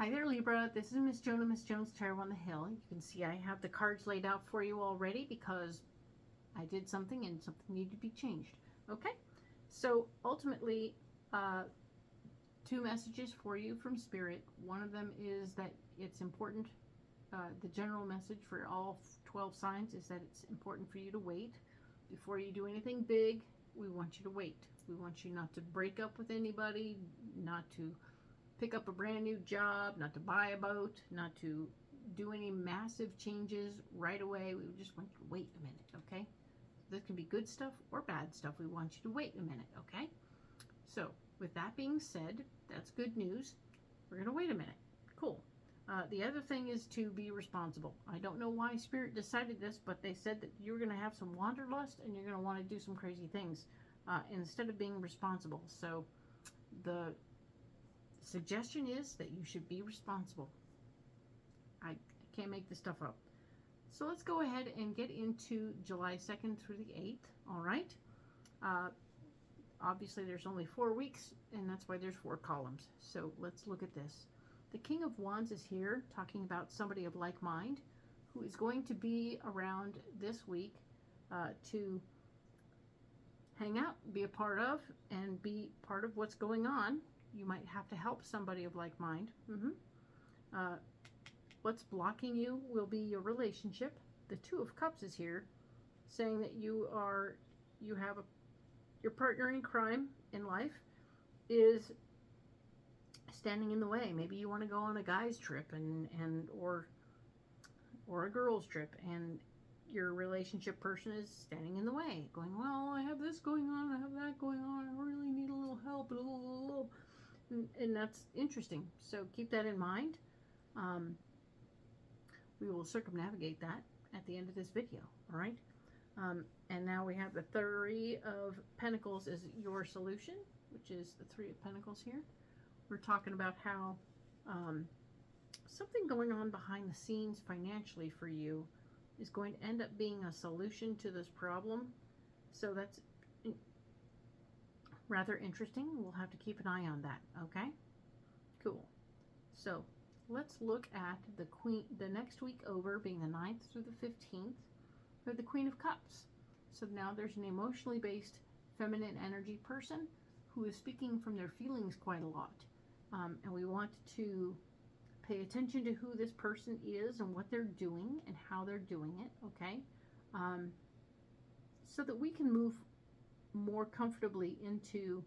Hi there, Libra. This is Miss Joan of Miss Joan's Tarot on the Hill. You can see I have the cards laid out for you already because I did something and something needed to be changed. Okay, so ultimately, two messages for you from Spirit. One of them is that it's important, the general message for all 12 signs is that it's important for you to wait. Before you do anything big, we want you to wait. We want you not to break up with anybody, not to pick up a brand new job, not to buy a boat, not to do any massive changes right away. We just want you to wait a minute, okay? This can be good stuff or bad stuff. We want you to wait a minute, okay? So with that being said, that's good news. We're going to wait a minute. Cool. The other thing is to be responsible. I don't know why Spirit decided this, but they said that you're going to have some wanderlust and you're going to want to do some crazy things instead of being responsible. So the suggestion is that you should be responsible. I can't make this stuff up. So let's go ahead and get into July 2nd through the 8th, all right? Obviously, there's only 4 weeks, and that's why there's 4 columns. So let's look at this. The King of Wands is here, talking about somebody of like mind, who is going to be around this week to hang out, be a part of, and be part of what's going on. You might have to help somebody of like mind. What's blocking you will be your relationship. The Two of Cups is here, saying that your partner in crime in life is standing in the way. Maybe you want to go on a guy's trip or a girl's trip, and your relationship person is standing in the way, going, well, I have this going on, I have that going on, I really need a little help, and that's interesting. So keep that in mind. We will circumnavigate that at the end of this video, all right? And now we have the Three of Pentacles is your solution, which is the Three of Pentacles here. We're talking about how something going on behind the scenes financially for you is going to end up being a solution to this problem. So that's rather interesting. We'll have to keep an eye on that, okay? Cool. So let's look at the next week over, being the 9th through the 15th, for the Queen of Cups. So now there's an emotionally based feminine energy person who is speaking from their feelings quite a lot. And we want to pay attention to who this person is and what they're doing and how they're doing it, okay? So that we can move more comfortably into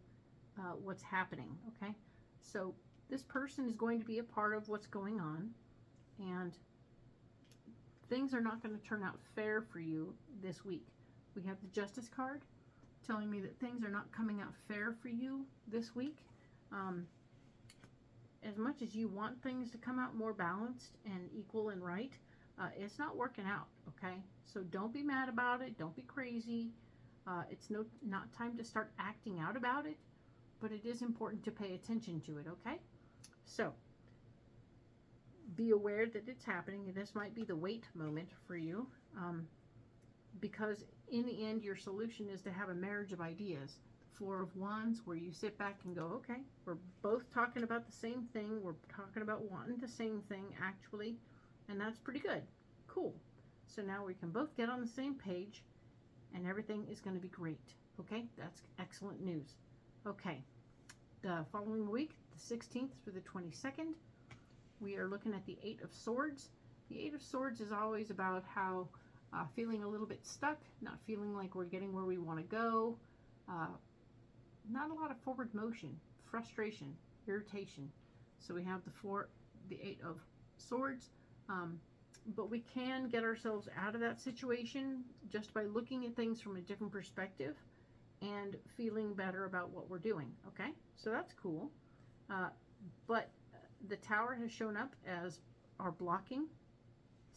what's happening, okay? So this person is going to be a part of what's going on, and things are not going to turn out fair for you this week. We have the Justice card telling me that things are not coming out fair for you this week. As much as you want things to come out more balanced and equal and right, it's not working out, okay? So don't be mad about it. Don't be crazy. It's not time to start acting out about it, but it is important to pay attention to it, okay? So be aware that it's happening. This might be the wait moment for you, because in the end, your solution is to have a marriage of ideas. Four of Wands, where you sit back and go, okay, we're both talking about the same thing. We're talking about wanting the same thing, actually, and that's pretty good. Cool. So now we can both get on the same page, and everything is going to be great. Okay, that's excellent news. Okay, the following week, the 16th through the 22nd, we are looking at the Eight of Swords. The Eight of Swords is always about how feeling a little bit stuck, not feeling like we're getting where we want to go, not a lot of forward motion, frustration, irritation. So we have the Eight of Swords, but we can get ourselves out of that situation just by looking at things from a different perspective and feeling better about what we're doing, okay? So that's cool. But the Tower has shown up as our blocking,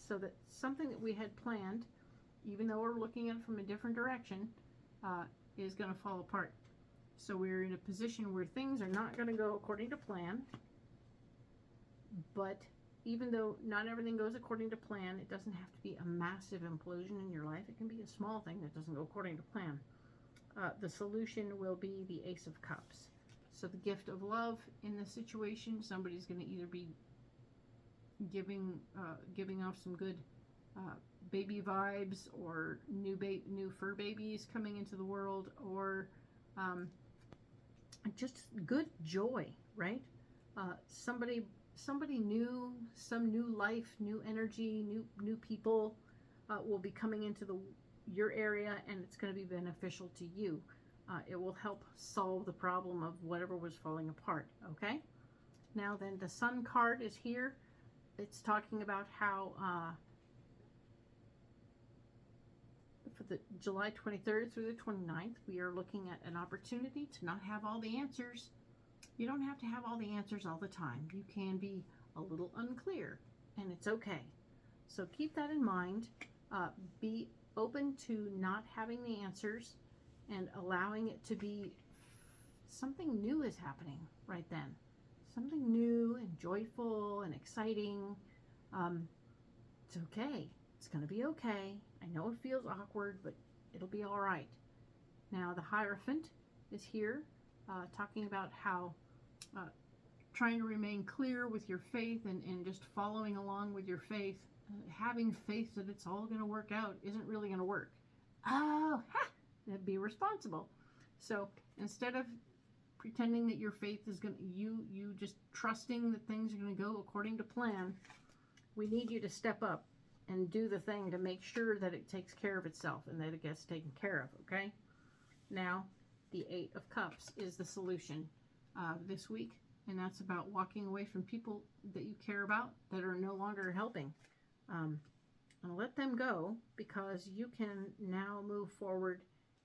so that something that we had planned, even though we're looking at it from a different direction, is going to fall apart. So we're in a position where things are not going to go according to plan. But even though not everything goes according to plan, it doesn't have to be a massive implosion in your life. It can be a small thing that doesn't go according to plan. The solution will be the Ace of Cups. So the gift of love in this situation, somebody's going to either be giving off some good baby vibes, or new fur babies coming into the world, or just good joy, right? Somebody new, some new life, new energy, new people will be coming into your area, and it's going to be beneficial to you. It will help solve the problem of whatever was falling apart. Okay. Now then, the Sun card is here. It's talking about how for the July 23rd through the 29th, we are looking at an opportunity to not have all the answers. You don't have to have all the answers all the time. You can be a little unclear, and it's okay. So keep that in mind. Be open to not having the answers and allowing it to be something new is happening right then. Something new and joyful and exciting. It's okay. It's going to be okay. I know it feels awkward, but it'll be all right. Now, the Hierophant is here, talking about how trying to remain clear with your faith and just following along with your faith, having faith that it's all going to work out isn't really going to work. Oh, ha! Be responsible. So instead of pretending that your faith is going to, you just trusting that things are going to go according to plan, we need you to step up and do the thing to make sure that it takes care of itself and that it gets taken care of, okay? Now, the Eight of Cups is the solution this week, and that's about walking away from people that you care about that are no longer helping. And let them go, because you can now move forward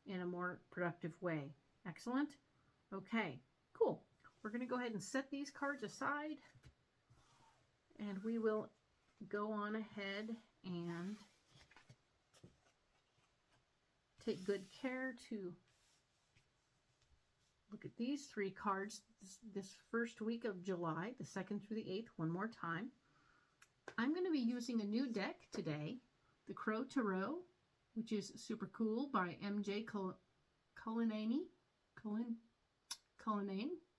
in a more productive way. Excellent. Okay, cool. We're going to go ahead and set these cards aside, and we will go on ahead and take good care to look at these three cards this first week of July, the 2nd through the 8th, one more time. I'm going to be using a new deck today, the Crow Tarot, which is super cool, by MJ Cullinane.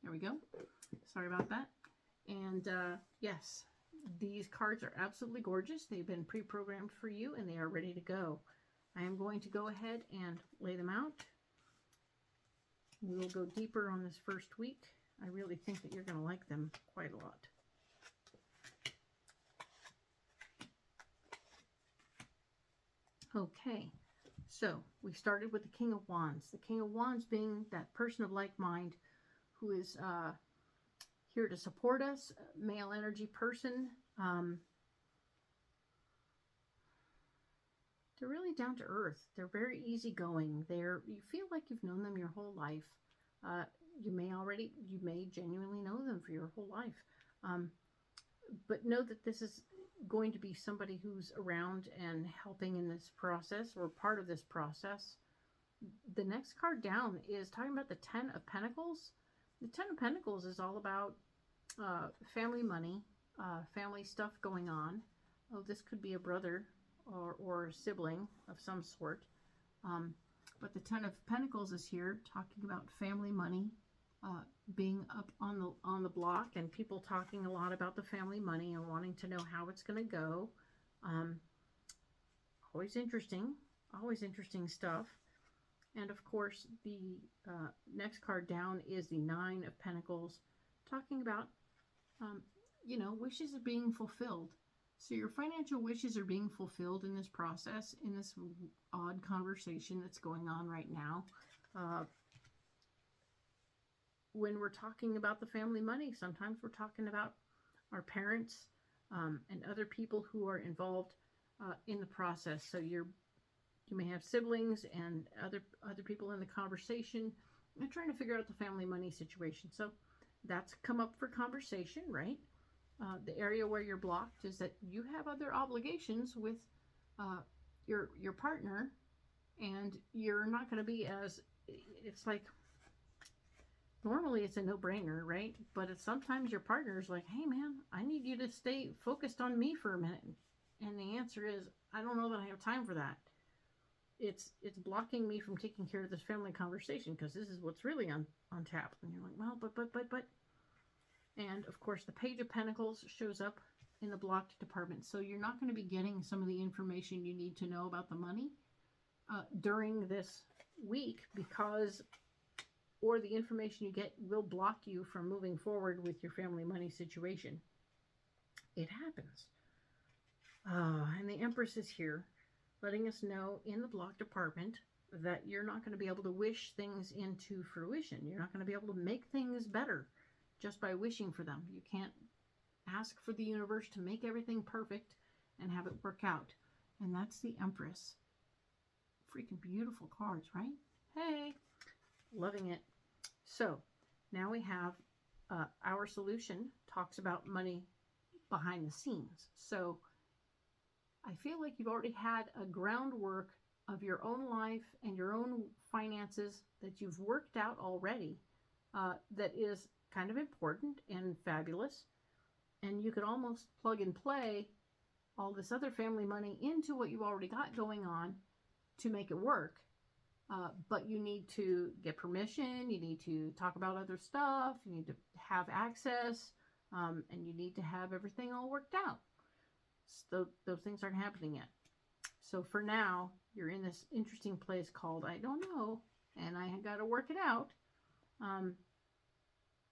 There we go. Sorry about that. And yes, these cards are absolutely gorgeous. They've been pre-programmed for you, and they are ready to go. I am going to go ahead and lay them out. We will go deeper on this first week. I really think that you're going to like them quite a lot. Okay, so we started with the King of Wands. The King of Wands being that person of like mind who is here to support us, male energy person. They're really down to earth. They're very easygoing. You feel like you've known them your whole life. You may genuinely know them for your whole life. But know that this is going to be somebody who's around and helping in this process, or part of this process. The next card down is talking about the Ten of Pentacles. The Ten of Pentacles is all about family money, family stuff going on. Oh, this could be a brother or a sibling of some sort. But the Ten of Pentacles is here talking about family money being up on the block, and people talking a lot about the family money and wanting to know how it's going to go. Always interesting stuff. And of course, the next card down is the Nine of Pentacles, talking about wishes are being fulfilled. So your financial wishes are being fulfilled in this process, in this odd conversation that's going on right now. When we're talking about the family money, sometimes we're talking about our parents and other people who are involved in the process. So you may have siblings and other people in the conversation and trying to figure out the family money situation. So that's come up for conversation, right? The area where you're blocked is that you have other obligations with your partner, and you're not going to be it's like, normally it's a no-brainer, right? But sometimes your partner's like, hey man, I need you to stay focused on me for a minute. And the answer is, I don't know that I have time for that. It's blocking me from taking care of this family conversation, because this is what's really on tap. And you're like, well, but. And of course, the Page of Pentacles shows up in the blocked department. So you're not going to be getting some of the information you need to know about the money during this week, because, or the information you get will block you from moving forward with your family money situation. It happens. And the Empress is here, letting us know in the block department that you're not going to be able to wish things into fruition. You're not going to be able to make things better just by wishing for them. You can't ask for the universe to make everything perfect and have it work out. And that's the Empress. Freaking beautiful cards, right? Hey, loving it. So now we have our solution talks about money behind the scenes. So I feel like you've already had a groundwork of your own life and your own finances that you've worked out already that is kind of important and fabulous. And you could almost plug and play all this other family money into what you've already got going on to make it work. But you need to get permission, you need to talk about other stuff, you need to have access, and you need to have everything all worked out. So those things aren't happening yet. So for now, you're in this interesting place called I don't know, and I got to work it out.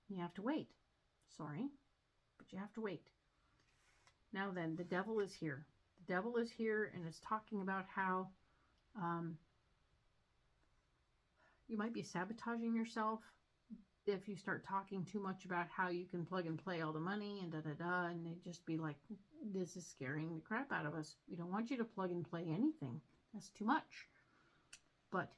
You have to wait. Sorry, but you have to wait. Now then, the devil is here. The devil is here, and it's talking about how you might be sabotaging yourself if you start talking too much about how you can plug and play all the money and da-da-da, and they just be like, this is scaring the crap out of us. We don't want you to plug and play anything. That's too much. But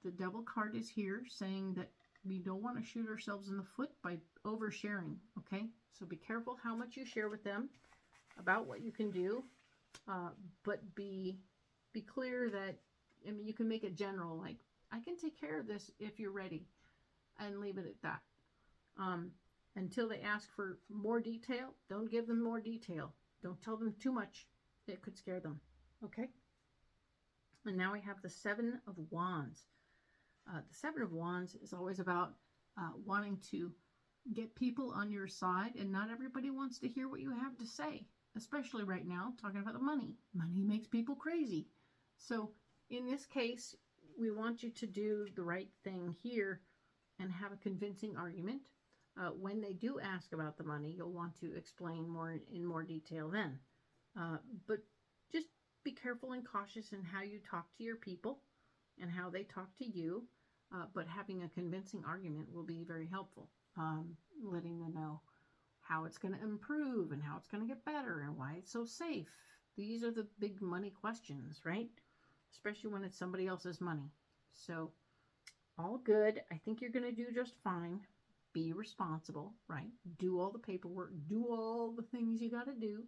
the devil card is here saying that we don't want to shoot ourselves in the foot by oversharing, okay? So be careful how much you share with them about what you can do, but be clear that, I mean, you can make it general, like, I can take care of this if you're ready, and leave it at that. Until they ask for more detail, don't give them more detail. Don't tell them too much. It could scare them, okay? And now we have the Seven of Wands. The Seven of Wands is always about wanting to get people on your side, and not everybody wants to hear what you have to say, especially right now, talking about the money. Money makes people crazy. So in this case, we want you to do the right thing here and have a convincing argument. When they do ask about the money, you'll want to explain in more detail then. But just be careful and cautious in how you talk to your people and how they talk to you. But having a convincing argument will be very helpful. Letting them know how it's going to improve and how it's going to get better and why it's so safe. These are the big money questions, right? Especially when it's somebody else's money. So all good. I think you're going to do just fine. Be responsible, right? Do all the paperwork. Do all the things you got to do.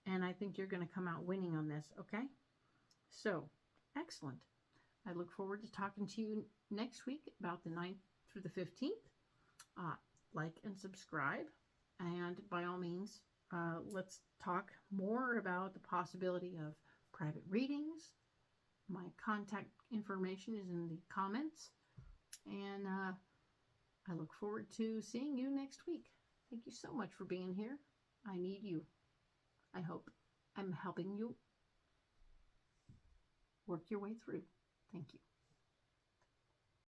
And I think you're going to come out winning on this, okay? So, excellent. I look forward to talking to you next week about the 9th through the 15th. Like and subscribe. And by all means, let's talk more about the possibility of private readings. My contact information is in the comments. And I look forward to seeing you next week. Thank you so much for being here. I need you. I hope I'm helping you work your way through. Thank you.